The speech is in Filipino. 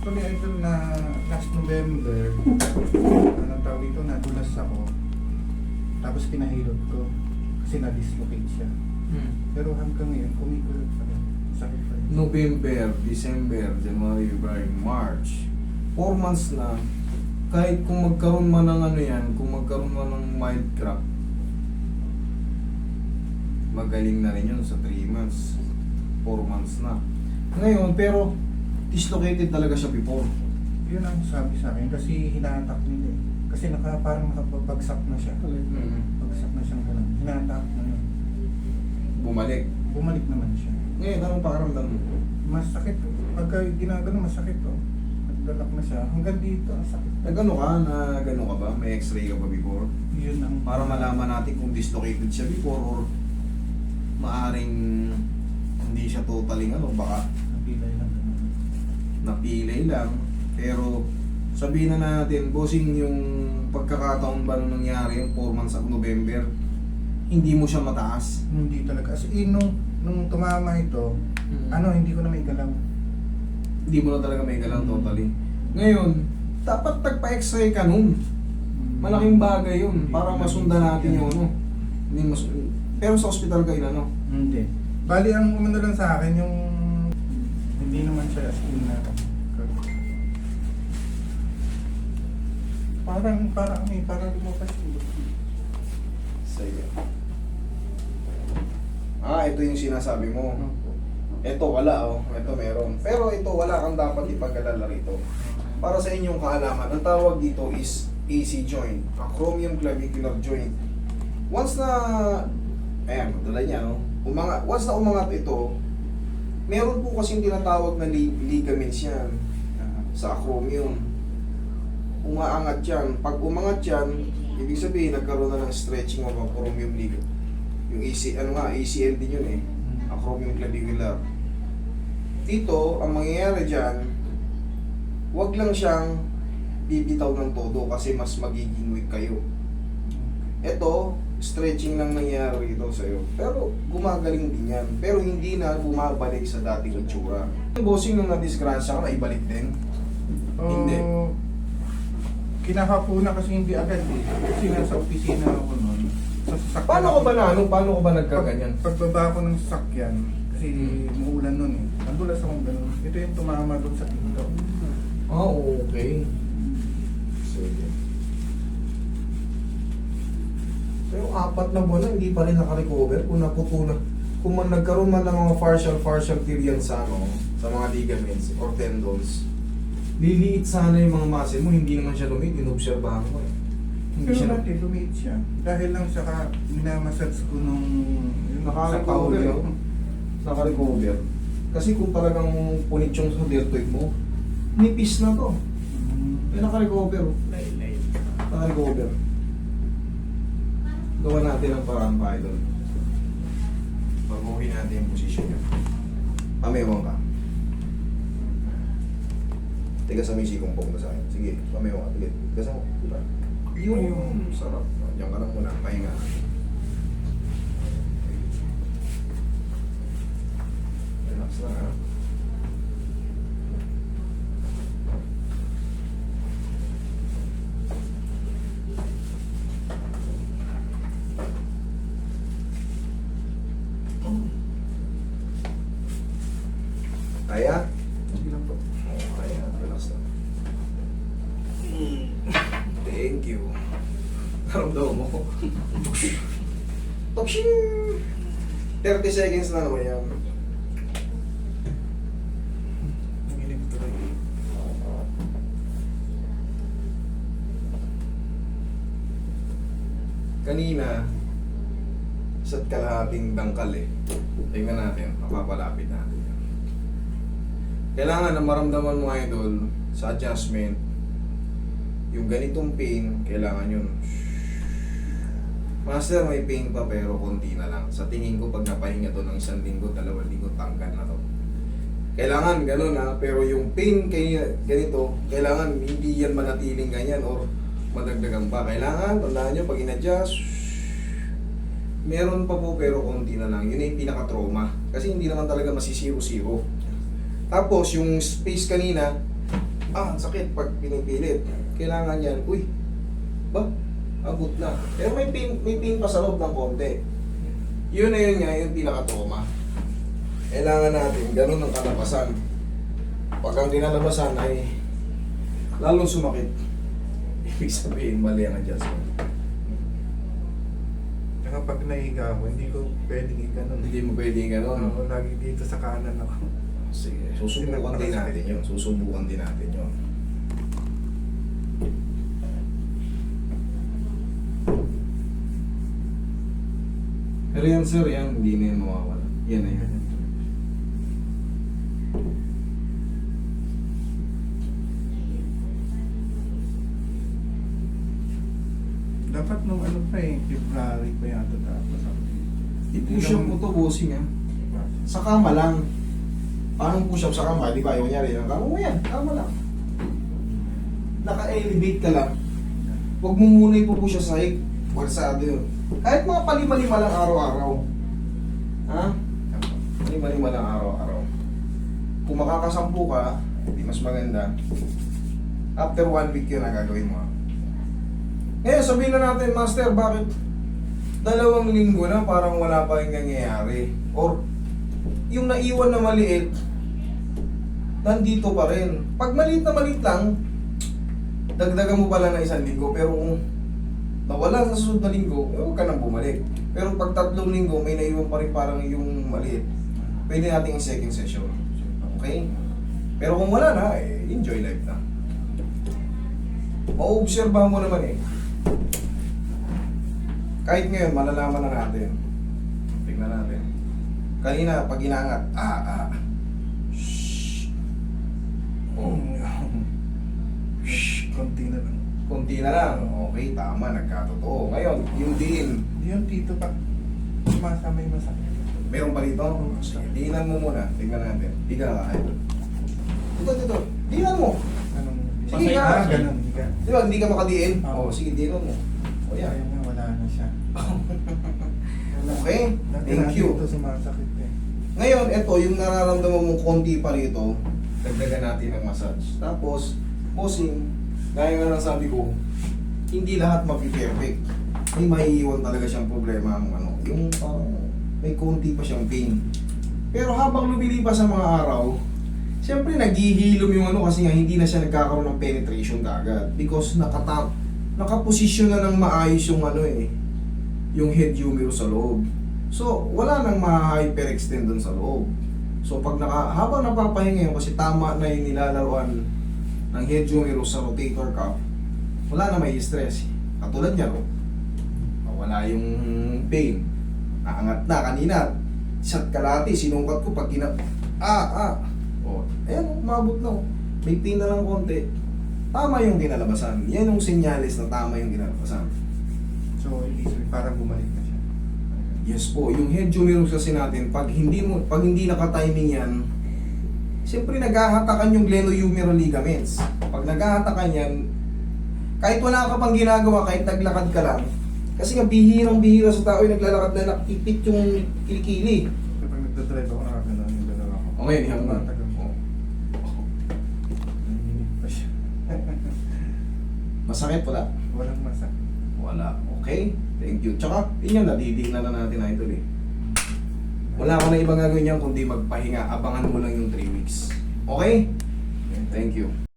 Actually, idol na last November, anong tawag dito, nadulas ako. Tapos pinahilot ko kasi na-dislocate siya. Pero hanggang ngayon, kumikulot pa rin. Sakit pa rin. November, December, January, February, March. 4 months na. Kahit kung magkaroon man ng ano yan, kung magkaroon man ng mild crack, magaling na rin yun sa 3 months. 4 months na. Ngayon, pero dislocated talaga siya before. Yun ang sabi sa akin kasi hinatak nila eh. Kasi parang nakapabagsak na siya. Bagsak na siyang gano'n. Hinatak na yun. Bumalik. Bumalik naman siya. Ngayon, anong pakiramdam mo? Masakit. Pagka ginagano, masakit oh. Nagdalak na siya. Hanggang dito, ang sakit. Nagano ka? Nagano ka ba? May x-ray ka ba before? Yun ang... Para malaman natin kung dislocated siya before or maaring hindi siya totally baka Napilay lang. napilay lang. Pero sabihin na natin, bossing, yung pagkakataon ba nung nangyari yung 4 months of November, hindi mo siya mataas. Hindi talaga. As in, nung tumama ito, hindi ko na may galaw. Hindi mo na talaga may galaw totally. Ngayon, dapat tagpa-x-ray ka nun. Malaking bagay yun para masundan natin yung Hindi pero sa ospital kayo Hindi. Bali, ang umano lang sa akin, yung hindi naman siya as in na parang lumapas yung Sige. Ito yung sinasabi mo. Ito wala ito meron. Pero ito wala kang dapat ipag-alala rito. Para sa inyong kaalaman, ang tawag dito is AC joint, acromion clavicular joint. Once na dala niya once na umangat ito, meron po kasing tinatawag na ligaments yan sa acromion. Umaangat yan. Pag umangat yan, ibig sabihin nagkaroon na ng stretching of acromion ligament. Yung ACL din yun acromion clavicular. Dito, ang mangyayari dyan, wag lang siyang bibitaw ng todo kasi mas magiging weak kayo. Ito, stretching lang nangyayari ito sa'yo. Pero gumagaling din yan. Pero hindi na bumabalik sa dating itsura. Bossing nung na-disgrasya ka, naibalik din? Hindi. Kinakapuna kasi hindi agad eh. Kasi nasa opisina ako nun. Sa sasakyan Paano ako. ka ba paano ka ba nagkaganyan? Pagbaba ko ng sasakyan, kasi muulan nun eh. Nadulas akong ganun. Ito yung tumama doon sa pinto. Okay. Sige. So yung 4 na buwan na, hindi pa rin nakarecover kung naputulan. Kung nagkaroon man ng mga partial tear yan sa mga ligaments or tendons, liliit sana yung mga muscle mo, hindi naman siya lumit, inobserbahan mo Hindi Pero siya natin, lumiit siya. Dahil lang sa minamassage ko nung sa nakarecover. paulo. Nakarecover. Kasi kung talagang punit yung sa deltoid mo, nipis na to. May nakarecover. Nakarecover. Gawa natin ang paraan pa idol. Baguhin natin yung posisyon niya. Pamewang ka. Tiga sa may sikong pong na sa akin. Sige, pamewang ka. Tiga sa mo. Diba? Yung sarap. Diyan ka lang muna. Pahinga. Relax lang ha. Kaya? Sige lang po. Kaya, relax lang. Thank you. Naramdaman mo. Topshin! 30 seconds na naman yan. Nanginig tuloy. Kanina, isa't kalahating dangkal Tingnan natin, mapapalapit natin yan. Kailangan na maramdaman mo idol sa adjustment, yung ganitong pain, kailangan yun. Master, may pain pa pero konti na lang. Sa tingin ko pag napahinga to ng 1 linggo, 2 linggo, tanggal na to. Kailangan ganun pero yung pain ganito, kailangan hindi yan manatiling ganyan or madagdagan pa. Kailangan, tandaan nyo, pag in-adjust, meron pa po pero konti na lang. Yun yung pinaka-trauma. Kasi hindi naman talaga masisiro-siro. Tapos, yung space kanina, ang sakit pag pinipilit. Kailangan yan, uy, ba, abot na. Pero may pin pa sa loob ng konti. Yun na yun nga, yung pinaka-trauma. Kailangan natin, ganun ang kalabasan. Pag ang dinalabasan ay lalong sumakit, ibig sabihin, mali ang adjustment. Saka pag nahiga ako, hindi ko pwedeng ikanon. Hindi mo pwedeng ganun. Oo, lagi dito sa kanan ako. Sige, susubukan din natin yun. Susubukan din natin yun. Pero yan sir, yan, hindi na yan mawawala. Yan na yan. Dapat nung ano pa eh, February pa yata tapos ako. I-push up mo to, bossing ha. Sa kama lang. Paano push up sa kama? Di ba? Yung nangyari, yung kama mo yan, kama lang. Naka-elevate ka lang. Huwag mo muna ipupush sa sahig. Warsado yun. Kahit mga palima-lima lang araw-araw. Ha? Palima-lima lang araw-araw. Kung makakasampu ka, di mas maganda. After 1 week yun ang gagawin mo. Ngayon, sabihin na natin, Master, bakit 2 linggo na parang wala pa yung nangyayari? Or, yung naiwan na maliit, nandito pa rin. Pag maliit na maliit lang, dagdagan mo pala na 1 linggo. Pero kung nawala sa susunod na linggo, huwag ka nang bumalik. Pero pag 3 linggo, may naiwan pa rin parang yung maliit, pwede natin yung second session. Okay? Pero kung wala na, enjoy life na. Maobserbahan mo naman eh. Kahit ngayon, malalaman na natin. Tignan natin. Kanina, pag inangat, shhh. Oh. Shhh, konti na lang. Kunti na lang. Okay, tama, nagkatotoo. Ngayon, yung diin. Yung tito pa, may masakit. Meron pa rito? Sige, diinan mo muna. Tignan natin. Di ka nakakain. Dito. Diinan mo. Anong, Sige nga. ganun, higa. Di ba, hindi ka makadiin? Oo. Oo, sige, diinan mo. O yan. Ayun nga, wala na siya. Okay, thank you. Dito sumasakit eh. Ngayon, ito, yung nararamdaman mong konti pa rito, dagdagan natin ng massage. Tapos, bossing, gaya nga ng sabi ko, hindi lahat mag-perfect. May maiiwan talaga siyang problema ang ano, yung parang may konti pa siyang pain. Pero habang lumilipas sa mga araw, siyempre naghihilom yung ano kasi nga hindi na siya nagkakaroon ng penetration kaagad because nakaposisyon na ng maayos yung ano eh, yung head humerus sa loob. So, wala nang ma-hyperextend dun sa loob. So, habang napapahinga yun, kasi tama na yung nilalaruan ng head humerus sa rotator cuff, wala na may stress. Katulad niya, no? Wala yung pain. Naangat na kanina. Shot kalati, sinukat ko pag Oh, ayan, umabot na. May pain na lang konti. Tama yung kinalabasan. Yan yung sinyalis na tama yung kinalabasan. So, parang bumalik na siya. Yes po, yung head humerus kasi natin, pag hindi naka-timing yan, siyempre naghahatakan yung glenohumeral ligaments. Pag naghahatakan yan, kahit wala ka pang ginagawa, kahit naglakad ka lang, kasi nga bihirang-bihira sa tao yung naglalakad na nakipit yung kilikili. Kapag nagdadrive ako, nakagano'n yung dalawa ko. Okay, yan mo. Nanginig pa siya. Masakit pala? Walang masakit. Wala. Okay, thank you. Tsaka, yun yan, nadidignan na natin na ito eh. Wala ko na ibang gagawin yan kundi magpahinga. Abangan mo lang yung 3 weeks. Okay? Thank you.